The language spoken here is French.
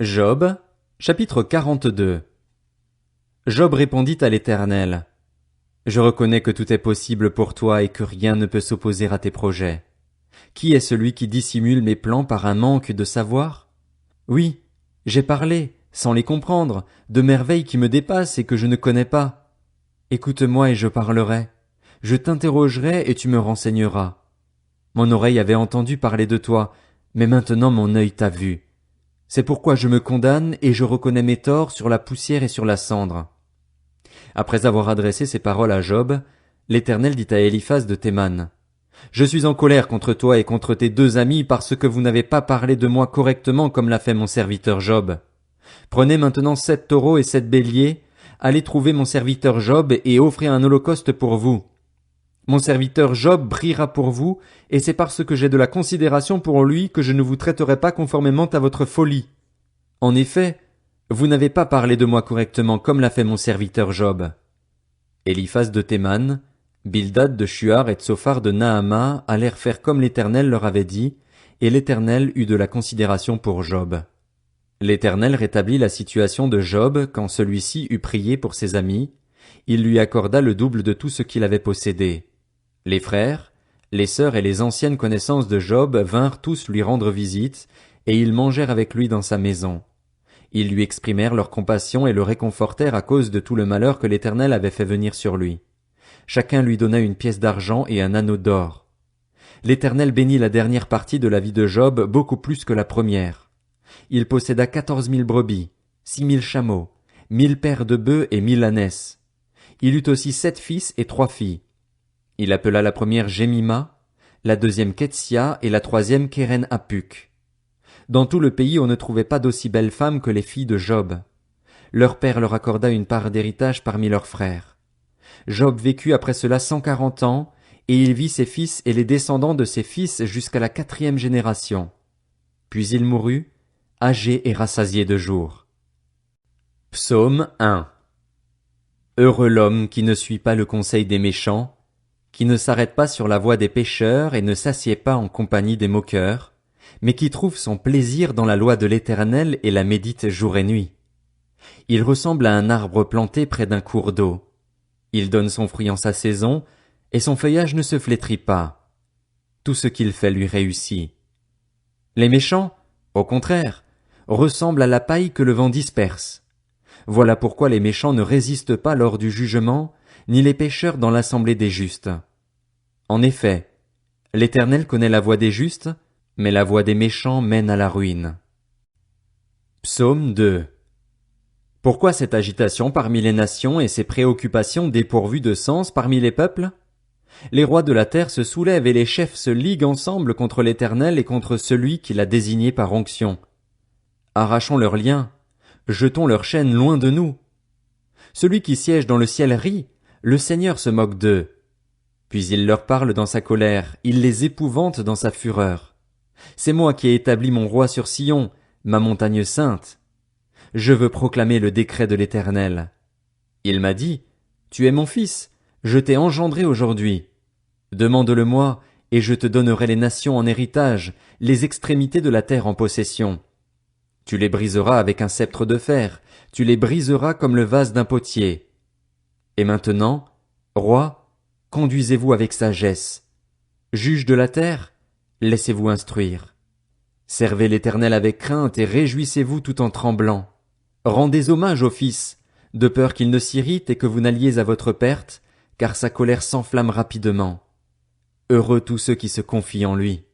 Job, chapitre 42. Job répondit à l'Éternel. Je reconnais que tout est possible pour toi et que rien ne peut s'opposer à tes projets. Qui est celui qui dissimule mes plans par un manque de savoir? Oui, j'ai parlé, sans les comprendre, de merveilles qui me dépassent et que je ne connais pas. Écoute-moi et je parlerai. Je t'interrogerai et tu me renseigneras. Mon oreille avait entendu parler de toi, mais maintenant mon œil t'a vu. C'est pourquoi je me condamne et je reconnais mes torts sur la poussière et sur la cendre. Après avoir adressé ces paroles à Job, l'Éternel dit à Éliphaz de Théman. Je suis en colère contre toi et contre tes deux amis parce que vous n'avez pas parlé de moi correctement comme l'a fait mon serviteur Job. Prenez maintenant 7 taureaux et 7 béliers, allez trouver mon serviteur Job et offrez un holocauste pour vous. Mon serviteur Job priera pour vous, et c'est parce que j'ai de la considération pour lui que je ne vous traiterai pas conformément à votre folie. En effet, vous n'avez pas parlé de moi correctement comme l'a fait mon serviteur Job. Éliphaz de Théman, Bildad de Shuar et Tsophar de Naama allèrent faire comme l'Éternel leur avait dit, et l'Éternel eut de la considération pour Job. L'Éternel rétablit la situation de Job quand celui-ci eut prié pour ses amis, il lui accorda le double de tout ce qu'il avait possédé. Les frères, les sœurs et les anciennes connaissances de Job vinrent tous lui rendre visite, et ils mangèrent avec lui dans sa maison. Ils lui exprimèrent leur compassion et le réconfortèrent à cause de tout le malheur que l'Éternel avait fait venir sur lui. Chacun lui donna une pièce d'argent et un anneau d'or. L'Éternel bénit la dernière partie de la vie de Job beaucoup plus que la première. Il posséda 14 000 brebis, 6 000 chameaux, 1 000 paires de bœufs et 1 000 ânesses. Il eut aussi 7 fils et 3 filles. Il appela la première Jémima, la deuxième Ketsia et la troisième Kéren Apuk. Dans tout le pays on ne trouvait pas d'aussi belles femmes que les filles de Job. Leur père leur accorda une part d'héritage parmi leurs frères. Job vécut après cela 140 ans, et il vit ses fils et les descendants de ses fils jusqu'à la 4e génération. Puis il mourut, âgé et rassasié de jours. Psaume 1. Heureux l'homme qui ne suit pas le conseil des méchants, qui ne s'arrête pas sur la voie des pécheurs et ne s'assied pas en compagnie des moqueurs, mais qui trouve son plaisir dans la loi de l'Éternel et la médite jour et nuit. Il ressemble à un arbre planté près d'un cours d'eau. Il donne son fruit en sa saison, et son feuillage ne se flétrit pas. Tout ce qu'il fait lui réussit. Les méchants, au contraire, ressemblent à la paille que le vent disperse. Voilà pourquoi les méchants ne résistent pas lors du jugement, ni les pécheurs dans l'assemblée des justes. En effet, l'Éternel connaît la voie des justes, mais la voie des méchants mène à la ruine. Psaume 2. Pourquoi cette agitation parmi les nations et ces préoccupations dépourvues de sens parmi les peuples? Les rois de la terre se soulèvent et les chefs se liguent ensemble contre l'Éternel et contre celui qui l'a désigné par onction. Arrachons leurs liens, jetons leurs chaînes loin de nous. Celui qui siège dans le ciel rit, le Seigneur se moque d'eux. Puis il leur parle dans sa colère, il les épouvante dans sa fureur. C'est moi qui ai établi mon roi sur Sion, ma montagne sainte. Je veux proclamer le décret de l'Éternel. Il m'a dit, tu es mon fils, je t'ai engendré aujourd'hui. Demande-le-moi, et je te donnerai les nations en héritage, les extrémités de la terre en possession. Tu les briseras avec un sceptre de fer, tu les briseras comme le vase d'un potier. Et maintenant, roi, conduisez-vous avec sagesse. Juge de la terre, laissez-vous instruire. Servez l'Éternel avec crainte et réjouissez-vous tout en tremblant. Rendez hommage au Fils, de peur qu'il ne s'irrite et que vous n'alliez à votre perte, car sa colère s'enflamme rapidement. Heureux tous ceux qui se confient en lui.